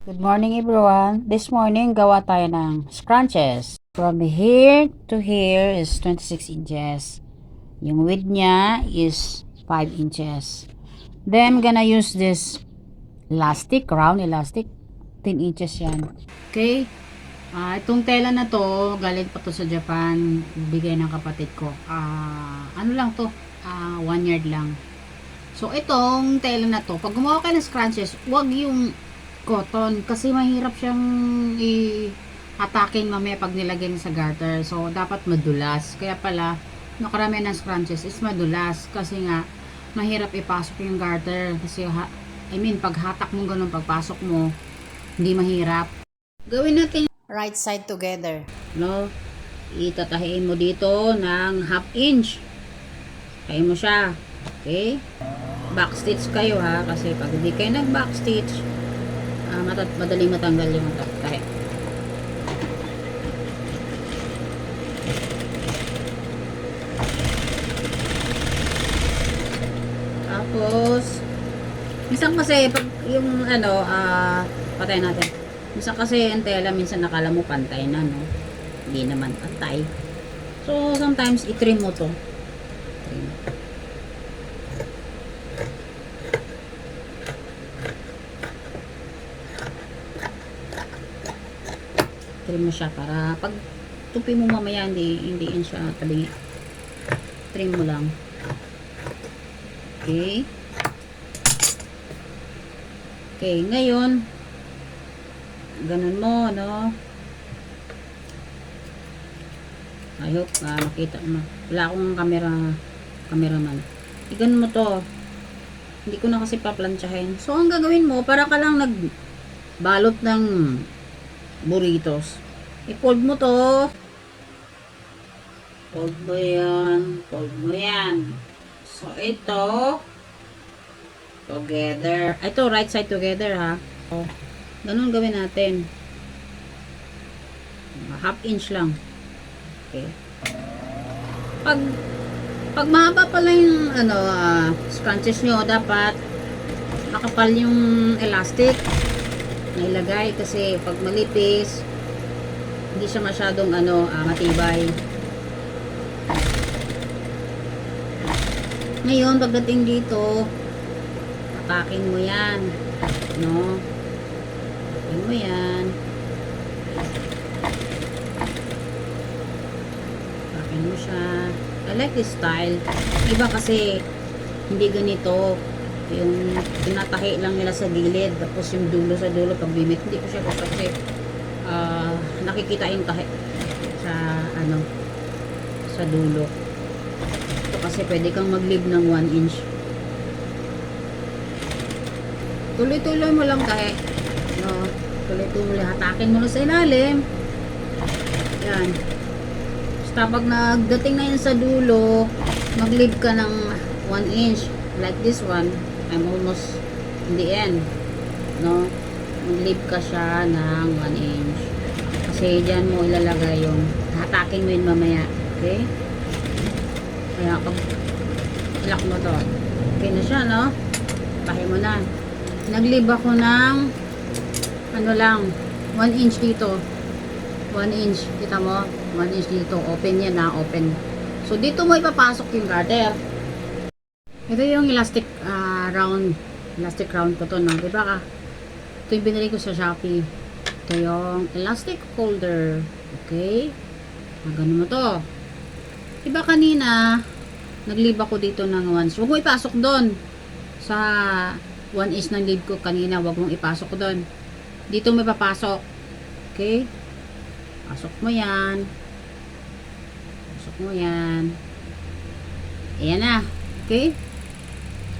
Good morning everyone. This morning gawa tayo ng scrunches. From here to here is 26 inches. Yung width niya is 5 inches. Then I'm gonna use this elastic, round elastic. 10 inches yan. Okay. Itong tela na to, galing pa to sa Japan. Bigay ng kapatid ko. Ano lang to? 1 yard lang. So, itong tela na to, pag gumawa kayo ng scrunches, wag yung cotton kasi mahirap siyang i-atakin mamaya pag nilagay sa garter. So, dapat madulas. Kaya pala, nakarami ng scrunches is madulas kasi nga, mahirap ipasok yung garter. Kasi, pag hatak mo ganun, pagpasok mo, hindi mahirap. Gawin natin right side together. No? Itatahiin mo dito ng half inch. Tahiin mo siya. Okay? Backstitch kayo ha, kasi pag hindi kayo nag-backstitch, madaling matanggal yung tahi. Tapos, minsan kasi, pag yung patay natin. Minsan kasi yung tela, minsan nakala mo pantay na, no? Hindi naman pantay. So, sometimes, i-trim mo to. Trim. Trim mo siya para pag tupi mo mamaya hindi siya tabi. Trim mo lang. Okay. Okay, ngayon ganun mo, no? I hope makita mo. Wala akong cameraman. Ganun mo to. Hindi ko na kasi paplantsahin. So, ang gagawin mo, para ka lang nagbalot ng burritos. I-fold mo to. Fold mo yan. Fold mo yan. So, ito together. Ito, right side together, ha. So, ganun gawin natin. Half inch lang. Okay. Pag mahaba pala yung scrunches nyo, dapat makapal yung elastic na ilagay kasi pag malipis hindi siya masyadong matibay. Ngayon pagdating dito, atakin mo yan, no? Atakin mo yan. Atakin mo siya. I like this style. Iba kasi hindi ganito. Yung tinatahi lang nila sa gilid tapos yung dulo sa dulo pag bimit hindi ko siya kasi nakikita yung tahi sa sa dulo. Ito kasi pwede kang mag-leave ng 1 inch. Tuloy-tuloy mo lang tahi, no? Tuloy-tuloy, hatakin mo lang sa ilalim yan. Basta pag nagdating na yun sa dulo, mag-leave ka ng 1 inch like this one. I'm almost in the end, no? Mag-leave ka siya ng 1 inch kasi dyan mo ilalagay yung hatakin mo yun mamaya. Okay? Kaya pag ilak mo to, okay na siya, no? Pahin mo na. Nag-leave ako ng 1 inch dito. 1 inch, kita mo? 1 inch dito, open yan na, open. So dito mo ipapasok yung garter. Ito yung elastic round ko to, no? Diba ka? Ito yung binili ko sa Shopee. Ito yung elastic holder. Okay? Ganun mo to. Diba kanina, nag-leave ako dito ng 1 inch. Huwag mo ipasok doon. Sa 1 inch ng leave ko kanina, huwag mong ipasok doon. Dito mo ipapasok. Okay? Pasok mo yan. Pasok mo yan. Ayan na. Okay?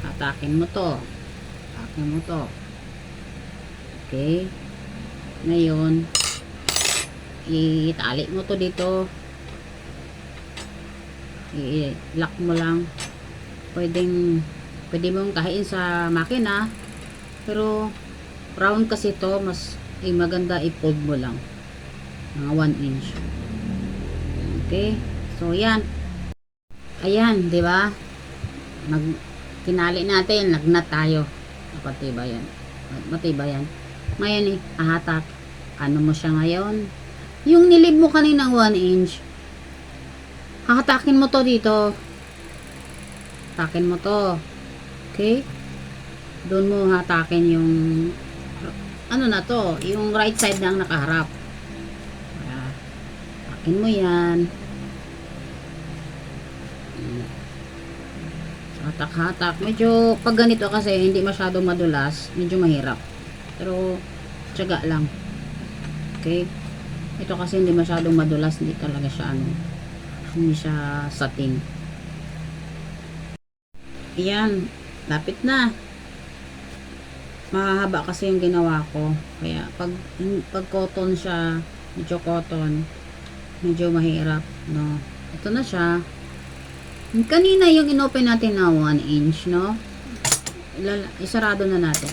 Atakin mo to. Atakin mo to. Okay? Ngayon, itali mo to dito. I-lock mo lang. Pwede mong kahiin sa makina. Pero, round kasi to, mas maganda i-fold mo lang. Mga 1 inch. Okay? So, yan. Ayan, di ba? Tinali natin, nagnat tayo. Matibay yan. Ngayon hahatak. Ano mo siya ngayon? Yung nilib mo kaninang 1 inch, hahatakin mo to dito. Hatakin mo to. Okay? Doon mo hatakin yung ano na to, yung right side na ang nakaharap. Hatakin mo yan. Hatak-hatak. Medyo pag ganito kasi hindi masyadong madulas, medyo mahirap. Pero tiyaga lang. Okay? Ito kasi hindi masyadong madulas, hindi talaga siya ano, hindi siya satin. Ayan, lapit na. Mahaba kasi yung ginawa ko. Kaya pag cotton siya, medyo cotton, medyo mahirap, no. Ito na siya. Kanina yung inopen natin na 1 inch, no. Isarado na natin.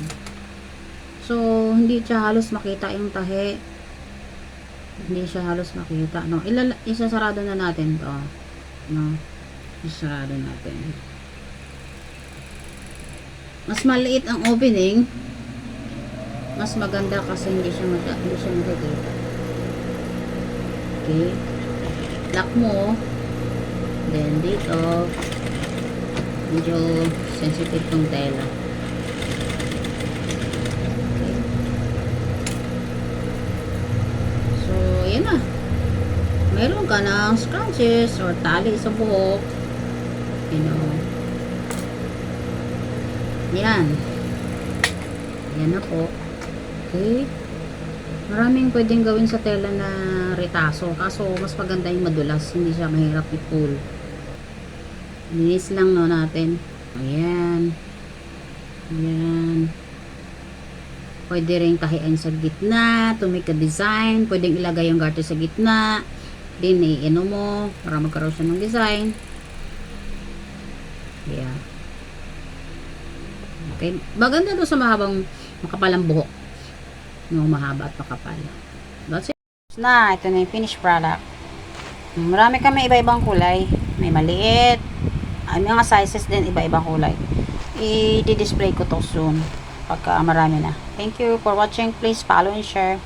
So, hindi siya halos makita yung tahe. Hindi siya halos makita, no. Isasarado na natin to, no. Isasarado natin. Mas maliit ang opening, mas maganda kasi hindi siya makikita. Okay. Lock mo. Then dito, medyo sensitive tong tela. Okay. So, yan na. Meron ka ng scratches or tali sa buhok. You know. Yan. Yan na po. Okay. Maraming pwedeng gawin sa tela na retaso. Kaso, mas maganda yung madulas. Hindi siya mahirap i-pull. Linis lang no natin. Ayan. Ayan. Pwede rin tahian sa gitna to make a design. Pwedeng ilagay yung garter sa gitna. Then, i-ano mo para magkaroon siya ng design. Yeah. Okay. Maganda to sa mahabang makapalang buhok. No, mahaba at makapal. That's it. Na, ito na yung finished product. Marami kami iba-ibang kulay. May maliit. Ay, mga sizes din iba-ibang kulay. I-display ko to soon. Pagka marami na. Thank you for watching. Please follow and share.